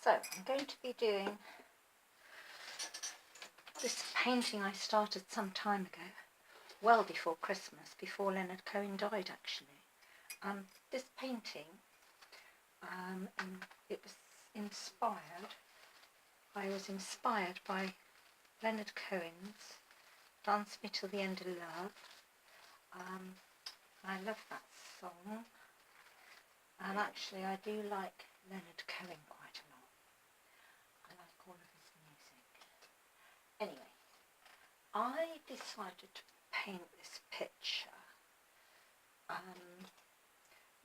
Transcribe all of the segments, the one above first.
So I'm going to be doing this painting I started some time ago, well before Christmas, before Leonard Cohen died actually. This painting, it was inspired, I was inspired by Leonard Cohen's Dance Me Till the End of Love. I love that song, and actually I do like Leonard Cohen quite a lot. I like all of his music. Anyway, I decided to paint this picture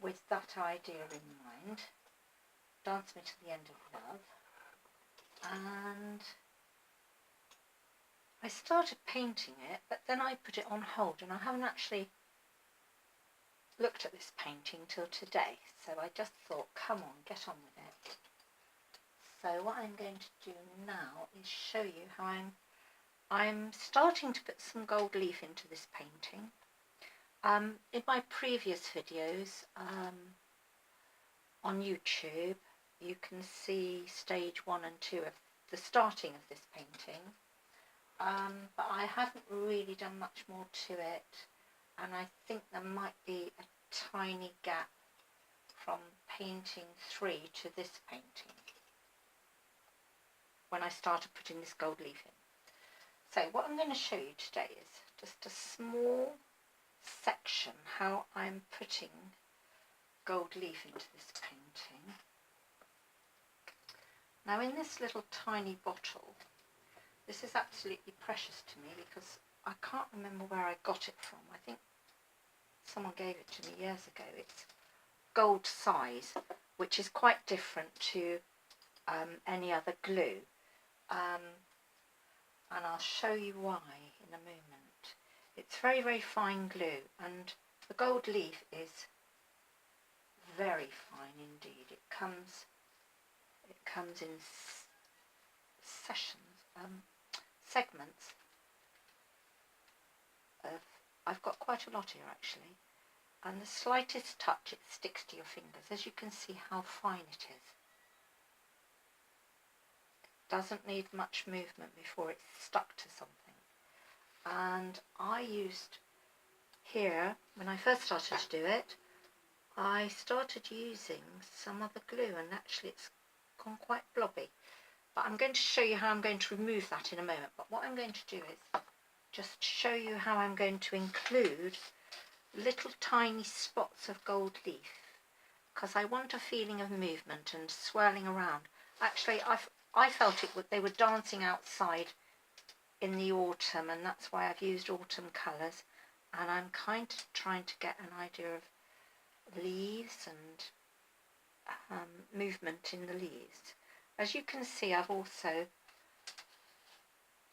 with that idea in mind, Dance Me Till the End of Love, and I started painting it, but then I put it on hold and I haven't actually looked at this painting till today, so I just thought, come on, get on with it. So what I'm going to do now is show you how I'm starting to put some gold leaf into this painting. In my previous videos on YouTube, you can see stage 1 and 2 of the starting of this painting, but I haven't really done much more to it, and I think there might be a tiny gap from painting 3 to this painting when I started putting this gold leaf in. So what I'm going to show you today is just a small section how I'm putting gold leaf into this painting. Now in this little tiny bottle, this is absolutely precious to me because I can't remember where I got it from. I think someone gave it to me years ago. It's gold size, which is quite different to any other glue. And I'll show you why in a moment. It's very, very fine glue, and the gold leaf is very fine indeed. It comes in segments of, I've got quite a lot here actually, and the slightest touch it sticks to your fingers. As you can see how fine it is. Doesn't need much movement before it's stuck to something. And I used here, when I first started to do it, I started using some other glue, and actually it's gone quite blobby. But I'm going to show you how I'm going to remove that in a moment. But what I'm going to do is just show you how I'm going to include little tiny spots of gold leaf, because I want a feeling of movement and swirling around. Actually, I felt they were dancing outside in the autumn, and that's why I've used autumn colours, and I'm kind of trying to get an idea of leaves and movement in the leaves. As you can see, I've also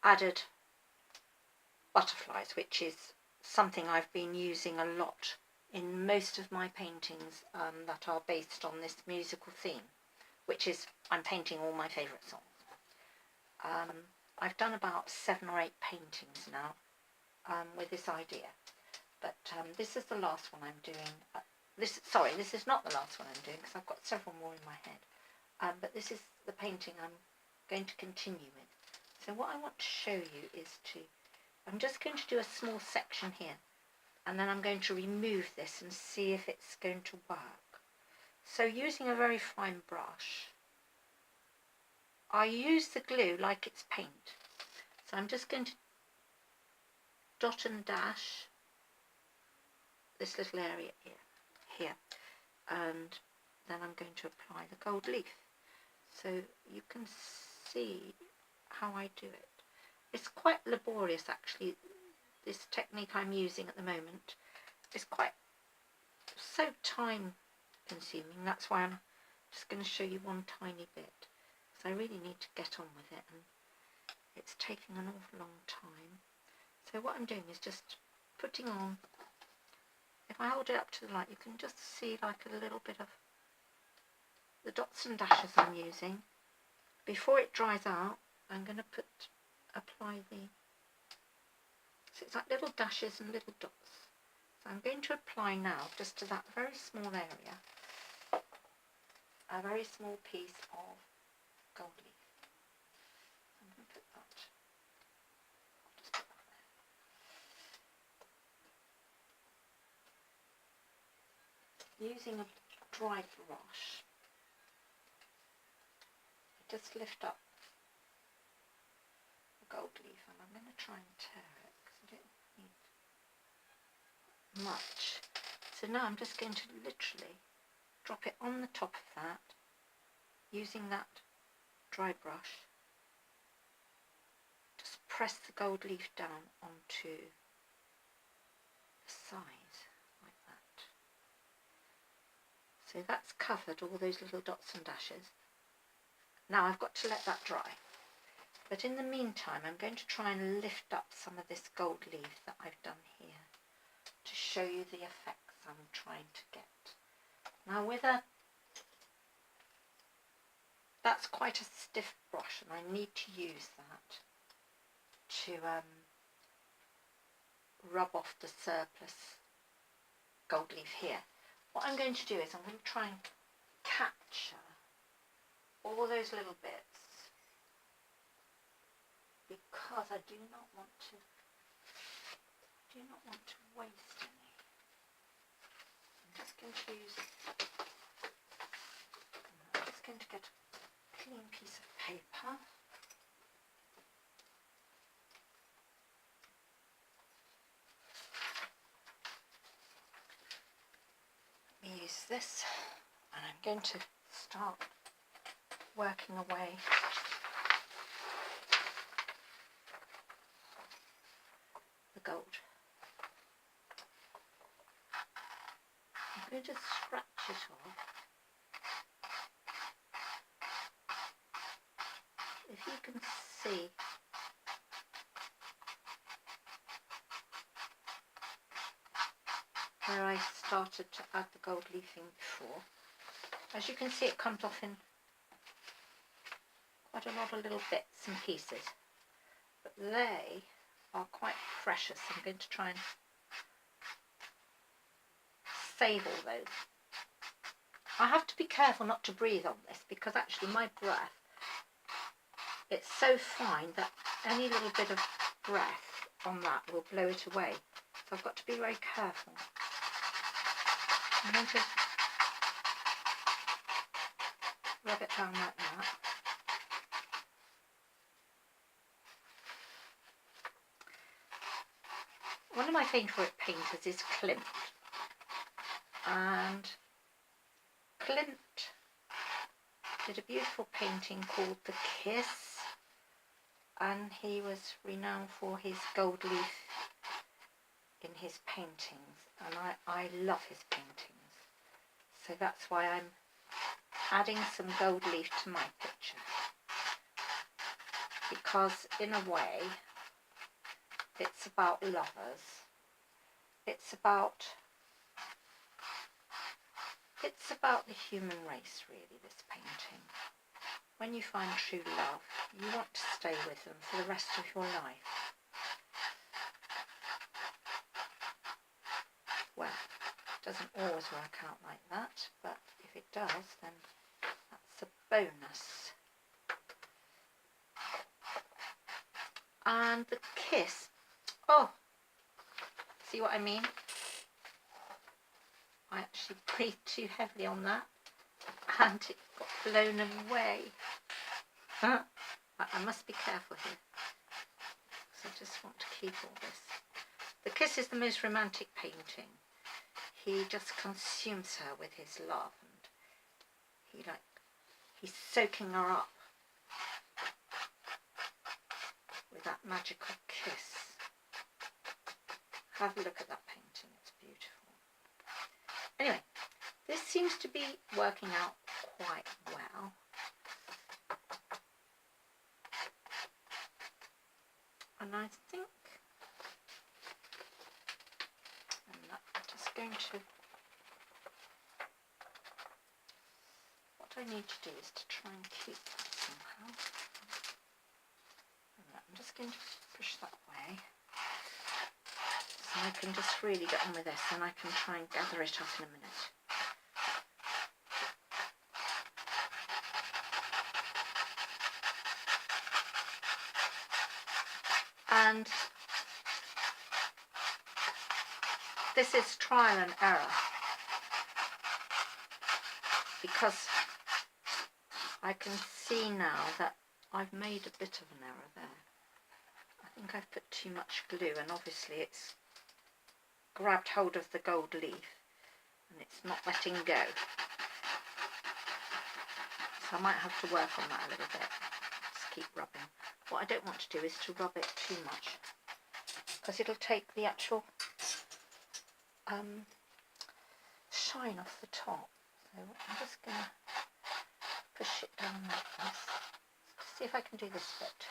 added butterflies, which is something I've been using a lot in most of my paintings that are based on this musical theme, which is I'm painting all my favourite songs. I've done about 7 or 8 paintings now with this idea, but this is the last one I'm doing. This is not the last one I'm doing because I've got several more in my head, but this is the painting I'm going to continue with. So what I want to show you is I'm just going to do a small section here, and then I'm going to remove this and see if it's going to work. So using a very fine brush, I use the glue like it's paint. So I'm just going to dot and dash this little area here, and then I'm going to apply the gold leaf. So you can see how I do it. It's quite laborious actually. This technique I'm using at the moment is quite so time consuming. That's why I'm just going to show you one tiny bit, because I really need to get on with it, and it's taking an awful long time. So what I'm doing is just putting on, if I hold it up to the light, you can just see like a little bit of the dots and dashes I'm using. Before it dries out, I'm going to apply so it's like little dashes and little dots. So I'm going to apply now just to that very small area, a very small piece of gold leaf. I'm going to put that, I'll just put that there. Using a dry brush, just lift up the gold leaf, and I'm going to try and tear it because I don't need much. So now I'm just going to literally drop it on the top of that, using that dry brush. Just press the gold leaf down onto the side like that. So that's covered all those little dots and dashes. Now I've got to let that dry. But in the meantime, I'm going to try and lift up some of this gold leaf that I've done here to show you the effects I'm trying to get. Now that's quite a stiff brush, and I need to use that to rub off the surplus gold leaf here. What I'm going to do is I'm going to try and capture all those little bits, because I do not want to waste any. I'm just going to get a clean piece of paper. Let me use this, and I'm going to start working away the gold. I'm going to scratch it off. If you can see, where I started to add the gold leafing before, as you can see, it comes off in quite a lot of little bits and pieces, but they are quite precious. I'm going to try and save all those. I have to be careful not to breathe on this, because actually my breath, it's so fine that any little bit of breath on that will blow it away. So I've got to be very careful. I'm going to rub it down like that. One of my favourite painters is Klimt, and Klimt did a beautiful painting called The Kiss, and he was renowned for his gold leaf in his paintings, and I love his paintings, so that's why I'm adding some gold leaf to my picture, because in a way it's about lovers, it's about the human race, really, this painting. When you find true love, you want to stay with them for the rest of your life. Well, it doesn't always work out like that, but if it does, then that's a bonus. And the kiss, oh, see what I mean? I actually breathed too heavily on that, and it got blown away. I must be careful here, because I just want to keep all this. The Kiss is the most romantic painting. He just consumes her with his love, and he's soaking her up with that magical kiss. Have a look at that painting, it's beautiful. Anyway, this seems to be working out quite well. And I think I'm just going to, what I need to do is to try and keep that somehow. I'm just going to push that away, so I can just really get on with this, and I can try and gather it up in a minute. And this is trial and error, because I can see now that I've made a bit of an error there. I think I've put too much glue, and obviously it's grabbed hold of the gold leaf and it's not letting go. So I might have to work on that a little bit. Just keep rubbing. What I don't want to do is to rub it too much, because it'll take the actual shine off the top. So I'm just going to push it down like this. See if I can do this bit.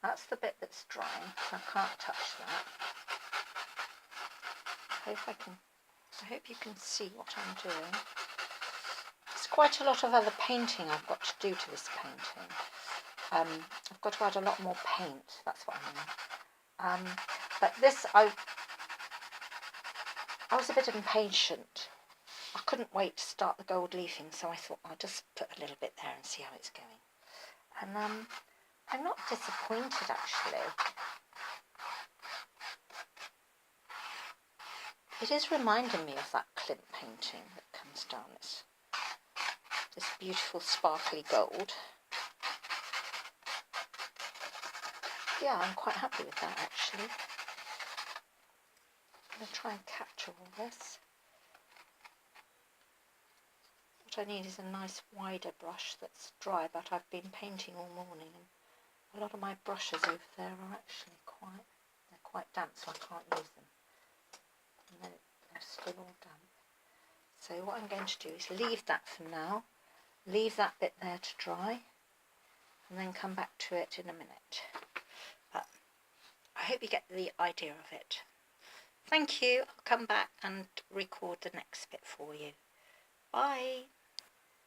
That's the bit that's drying, so I can't touch that. I hope you can see what I'm doing. There's quite a lot of other painting I've got to do to this painting. I've got to add a lot more paint, that's what I mean. But this, I was a bit impatient. I couldn't wait to start the gold leafing, so I thought I'll just put a little bit there and see how it's going. And I'm not disappointed, actually. It is reminding me of that Klimt painting that comes down this beautiful sparkly gold. Yeah, I'm quite happy with that, actually. I'm going to try and capture all this. What I need is a nice wider brush that's dry, but I've been painting all morning, and a lot of my brushes over there are actually quite damp, so I can't use them. And they're still all damp. So what I'm going to do is leave that for now, leave that bit there to dry, and then come back to it in a minute. But I hope you get the idea of it. Thank you. I'll come back and record the next bit for you. Bye.